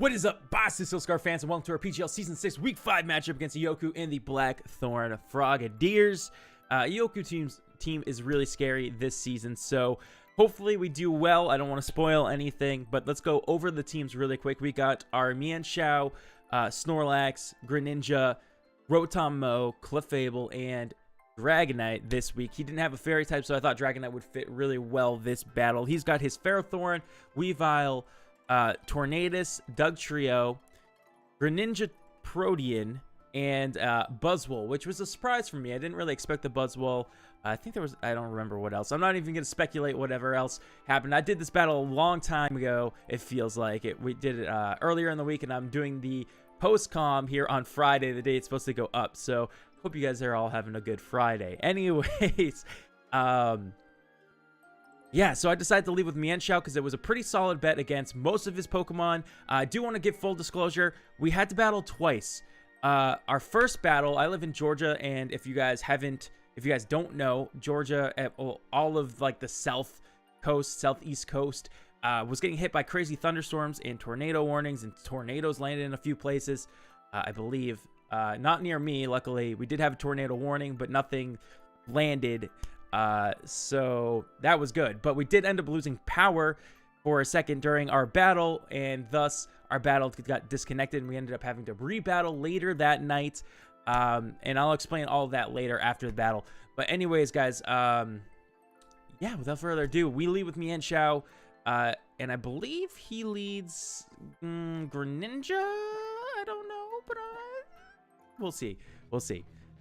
What is up, Boston Silkscar fans, and welcome to our PGL Season 6 Week 5 matchup against Iyokuu and the Blackthorn Frogadiers. Iyokuu team is really scary this season, so hopefully we do well. I don't want to spoil anything, but let's go over the teams really quick. We got our Mienshao, Snorlax, Greninja, Rotom Mo, Clefable, and Dragonite this week. He didn't have a fairy type, so I thought Dragonite would fit really well this battle. He's got his Ferrothorn, Weavile, Tornadus, Dugtrio, Greninja Protean, and Buzzwole, which was a surprise for me. I didn't really expect the Buzzwole. I think there was, I don't remember what else. I'm not even going to speculate whatever else happened. I did this battle a long time ago, it feels like. We did it earlier in the week, and I'm doing the post-com here on Friday, the day it's supposed to go up. So, hope you guys are all having a good Friday. Anyways, yeah, so I decided to leave with Mienshao because it was a pretty solid bet against most of his Pokemon. I do want to give full disclosure. We had to battle twice. Our first battle, I live in Georgia, and if you guys don't know, Georgia, all of like the southeast coast, was getting hit by crazy thunderstorms and tornado warnings, and tornadoes landed in a few places, I believe. Not near me, luckily. We did have a tornado warning, but nothing landed. So that was good, but we did end up losing power for a second during our battle, and thus our battle got disconnected, and we ended up having to re-battle later that night. And I'll explain all of that later after the battle. But anyways, guys, yeah, without further ado, we lead with Mienshao, and I believe he leads Greninja. I don't know, but we'll see.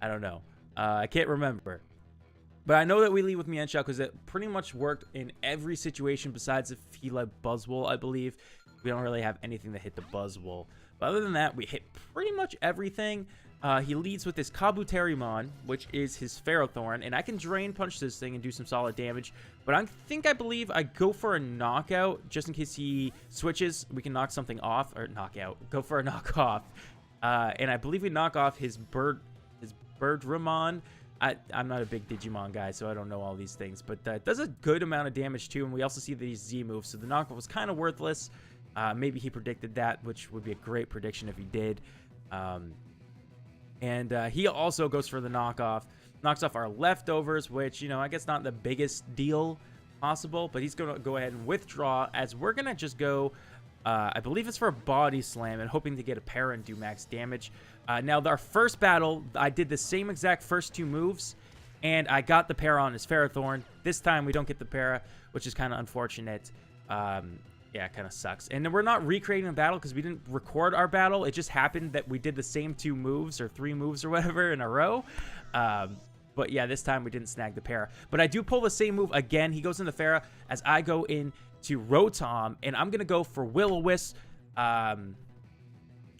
I don't know. I can't remember. But I know that we lead with Mienshao because it pretty much worked in every situation besides if he led Buzzwole, I believe. We don't really have anything that hit the Buzzwole. But other than that, we hit pretty much everything. He leads with his Kabuterimon, which is his Ferrothorn. And I can Drain Punch this thing and do some solid damage. But I believe I go for a knockout just in case he switches. We can knock something off. Or knockout. Go for a knockoff. And I believe we knock off his Birdramon. I'm not a big Digimon guy, so I don't know all these things, but that does a good amount of damage too, and we also see these Z moves, so the knockoff was kind of worthless. Maybe he predicted that, which would be a great prediction if he did. And he also goes for the knockoff, knocks off our leftovers, which, you know, I guess not the biggest deal possible, but he's going to go ahead and withdraw, as we're going to just go, I believe it's for a Body Slam, and hoping to get a para and do max damage. Now, our first battle, I did the same exact first two moves, and I got the para on his Ferrothorn. This time, we don't get the para, which is kind of unfortunate. Yeah, it kind of sucks. And then we're not recreating the battle because we didn't record our battle. It just happened that we did the same two moves or three moves or whatever in a row. But yeah, this time we didn't snag the para. But I do pull the same move again. He goes into Farah as I go into Rotom, and I'm going to go for Will-O-Wisp.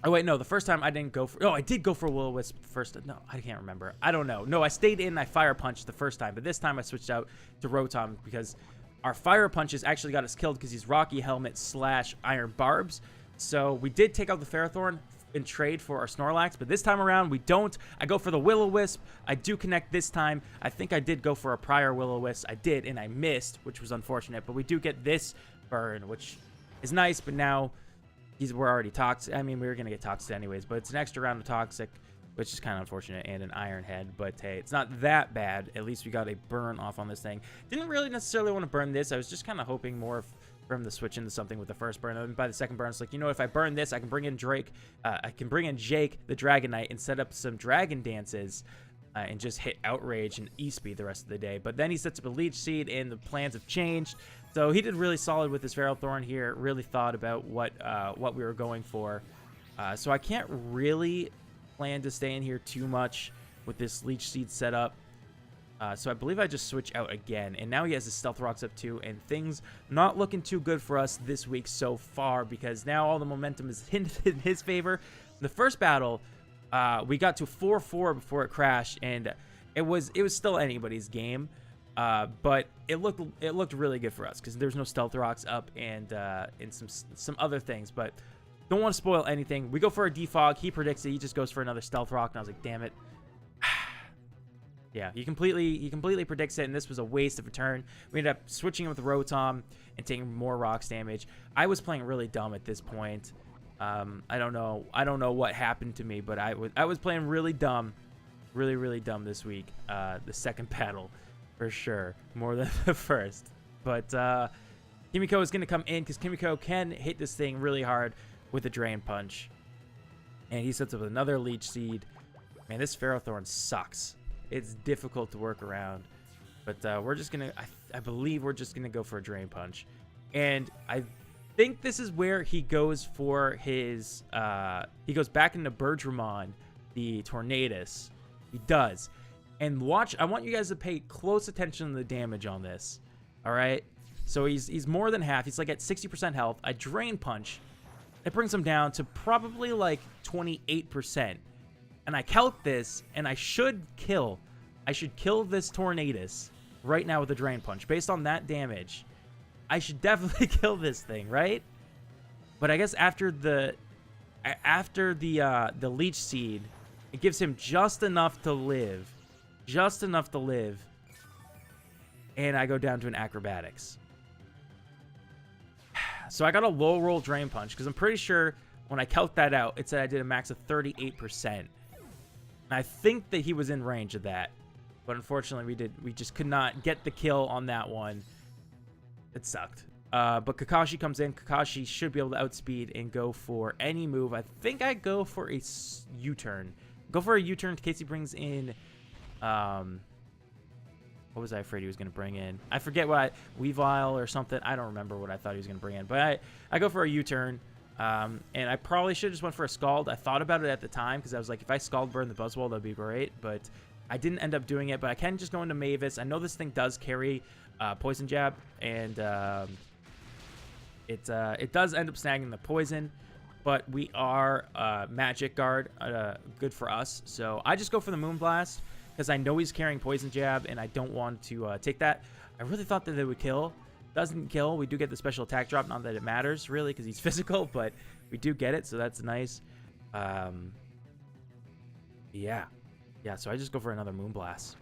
Oh, wait, no, the first time I didn't go for... Oh, I did go for Will-O-Wisp first. No, I can't remember. I don't know. No, I stayed in. I Fire Punched the first time, but this time I switched out to Rotom because our Fire Punches actually got us killed because he's Rocky Helmet / Iron Barbs. So we did take out the Ferrothorn in trade for our Snorlax, but this time around we don't. I go for the Will-O-Wisp. I do connect this time. I think I did go for a prior Will-O-Wisp. I did, and I missed, which was unfortunate, but we do get this burn, which is nice, but now... we're already toxic. I mean, we were going to get toxic anyways, but it's an extra round of toxic, which is kind of unfortunate, and an Iron Head. But hey, it's not that bad. At least we got a burn off on this thing. Didn't really necessarily want to burn this. I was just kind of hoping more for him to switch into something with the first burn. And by the second burn, it's like, you know, if I burn this, I can bring in Jake, the Dragonite, and set up some Dragon Dances. And just hit Outrage and E-Speed the rest of the day. But then he sets up a Leech Seed, and the plans have changed. So he did really solid with his Ferrothorn here. Really thought about what we were going for. So I can't really plan to stay in here too much with this Leech Seed setup. So I believe I just switch out again. And now he has his Stealth Rocks up too. And things not looking too good for us this week so far, because now all the momentum is in his favor. In the first battle... we got to 4-4 before it crashed, and it was still anybody's game, but it looked really good for us because there's no Stealth Rocks up and some other things. But don't want to spoil anything. We go for a Defog. He predicts it. He just goes for another Stealth Rock, and I was like, damn it. Yeah, he completely predicts it, and this was a waste of a turn. We ended up switching with Rotom and taking more rocks damage. I was playing really dumb at this point. I don't know what happened to me, but I was playing really dumb, really dumb this week. The second battle, for sure, more than the first. But Kimiko is going to come in because Kimiko can hit this thing really hard with a Drain Punch. And he sets up another Leech Seed. Man, this Ferrothorn sucks. It's difficult to work around. But we're just going to, I believe we're just going to go for a Drain Punch. And I think this is where he goes for his, he goes back into Birdramon, the Tornadus. He does. And watch, I want you guys to pay close attention to the damage on this. All right? So he's more than half. He's like at 60% health. I Drain Punch. It brings him down to probably like 28%. And I count this, and I should kill this Tornadus right now with a Drain Punch. Based on that damage, I should definitely kill this thing, right? But I guess after the Leech Seed, it gives him just enough to live. Just enough to live. And I go down to an Acrobatics. So I got a low roll Drain Punch, because I'm pretty sure when I count that out, it said I did a max of 38%. And I think that he was in range of that. But unfortunately, we just could not get the kill on that one. It sucked. But Kakashi comes in. Kakashi should be able to outspeed and go for any move. I think I go for a U-turn. Go for a U-turn in case he brings in... what was I afraid he was going to bring in? I forget what Weavile or something. I don't remember what I thought he was going to bring in. But I go for a U-turn. And I probably should have just went for a Scald. I thought about it at the time because I was like, if I Scald Burn the Buzzwole, that would be great. But I didn't end up doing it. But I can just go into Mavis. I know this thing does carry Poison Jab. And it does end up snagging the Poison. But we are Magic Guard. Good for us. So I just go for the Moonblast, because I know he's carrying Poison Jab, and I don't want to take that. I really thought that it would kill. Doesn't kill. We do get the special attack drop. Not that it matters, really, because he's physical, but we do get it, so that's nice. Yeah, so I just go for another Moonblast.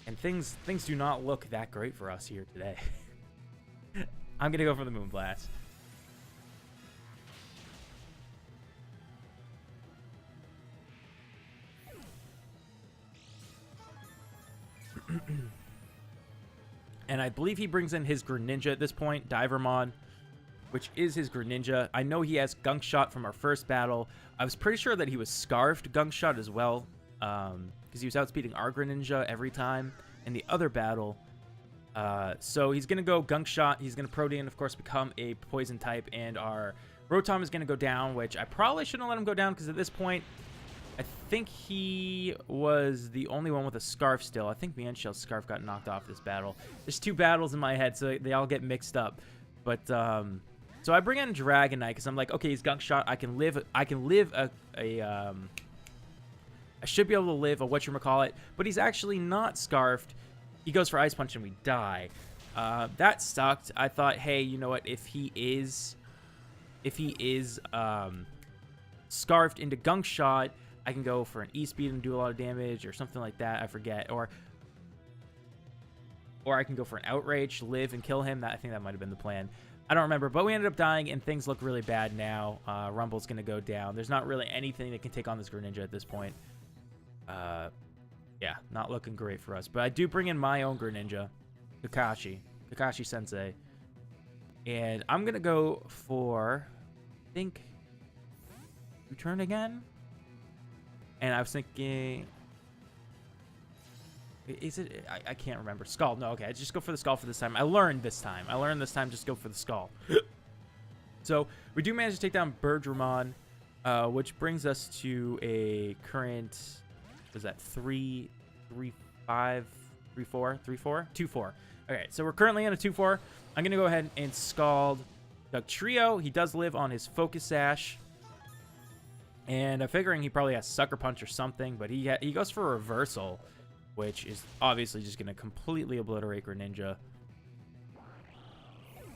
And things do not look that great for us here today. I'm going to go for the Moonblast. And I believe he brings in his Greninja at this point, Divermon, which is his Greninja. I know he has Gunk Shot from our first battle. I was pretty sure that he was Scarfed Gunk Shot as well, because he was outspeeding our Greninja every time in the other battle. So he's going to go Gunk Shot. He's going to Protean, of course, become a Poison type, and our Rotom is going to go down, which I probably shouldn't let him go down, because at this point, I think he was the only one with a Scarf still. I think Mienshell's Scarf got knocked off this battle. There's two battles in my head, so they all get mixed up. But so I bring in Dragonite because I'm like, okay, he's Gunk Shot. I should be able to live a whatchamacallit, but he's actually not Scarfed. He goes for Ice Punch and we die. That sucked. I thought, hey, you know what? If he is Scarfed into Gunk Shot, I can go for an E-Speed and do a lot of damage or something like that. I forget. Or I can go for an Outrage, live, and kill him. I think that might have been the plan. I don't remember. But we ended up dying, and things look really bad now. Rumble's going to go down. There's not really anything that can take on this Greninja at this point. Yeah, not looking great for us. But I do bring in my own Greninja, Kakashi-sensei. And I'm going to go for, I think, U-turn again? And I was thinking, is it? I can't remember. Skull. No, okay. I just go for the Skull for this time. I learned this time. Just go for the Skull. So we do manage to take down Birdramon, which brings us to a current. Was that 3, 3, 5, 3, 4, 3, 4, 2, 4. Okay, so we're currently in a 2-4. I'm gonna go ahead and Scald Dugtrio. He does live on his Focus Sash. And I'm figuring he probably has Sucker Punch or something, but he goes for a Reversal, which is obviously just going to completely obliterate Greninja.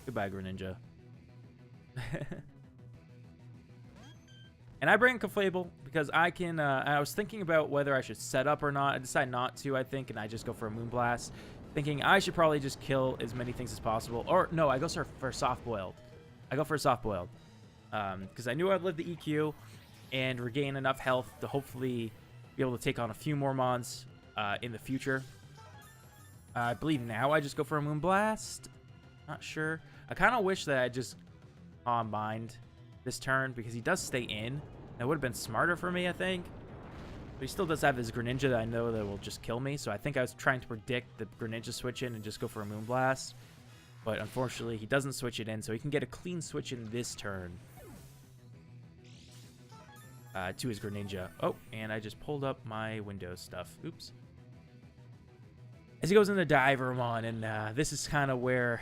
Goodbye, Greninja. And I bring Clefable because I can, I was thinking about whether I should set up or not. I decide not to, I think, and I just go for a Moonblast, thinking I should probably just kill as many things as possible. Or, no, I go for Soft Boiled. because I knew I'd live the EQ and regain enough health to hopefully be able to take on a few more mons in the future. I believe now I just go for a Moonblast. Not sure. I kind of wish that I just combined this turn because he does stay in. That would have been smarter for me, I think. But he still does have his Greninja that I know that will just kill me. So I think I was trying to predict the Greninja switch in and just go for a Moonblast. But unfortunately, he doesn't switch it in. So he can get a clean switch in this turn to his Greninja. Oh, and I just pulled up my Windows stuff. Oops. As he goes into Divermon, and this is kind of where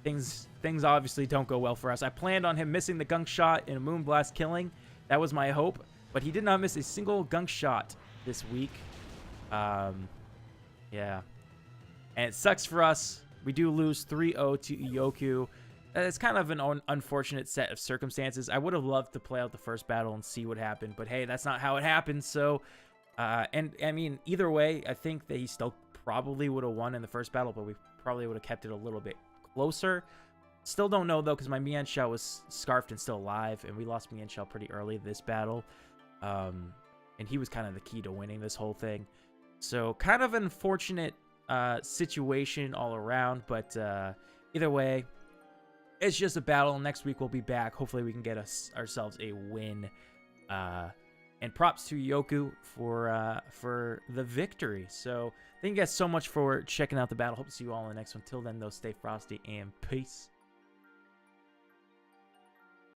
things obviously don't go well for us. I planned on him missing the Gunk Shot and a Moonblast killing. That was my hope. But he did not miss a single Gunk Shot this week. Yeah. And it sucks for us. We do lose 3-0 to Iyokuu. It's kind of an unfortunate set of circumstances. I would have loved to play out the first battle and see what happened. But hey, that's not how it happened. So, and I mean, either way, I think that he still probably would have won in the first battle. But we probably would have kept it a little bit closer. Still don't know, though, because my Mienshao was scarfed and still alive. And we lost Mienshao pretty early this battle. And he was kind of the key to winning this whole thing. So kind of an unfortunate situation all around. But either way, it's just a battle. Next week we'll be back. Hopefully we can get ourselves a win. And props to Iyokuu for the victory. So thank you guys so much for checking out the battle. Hope to see you all in the next one. Till then, though, stay frosty and peace.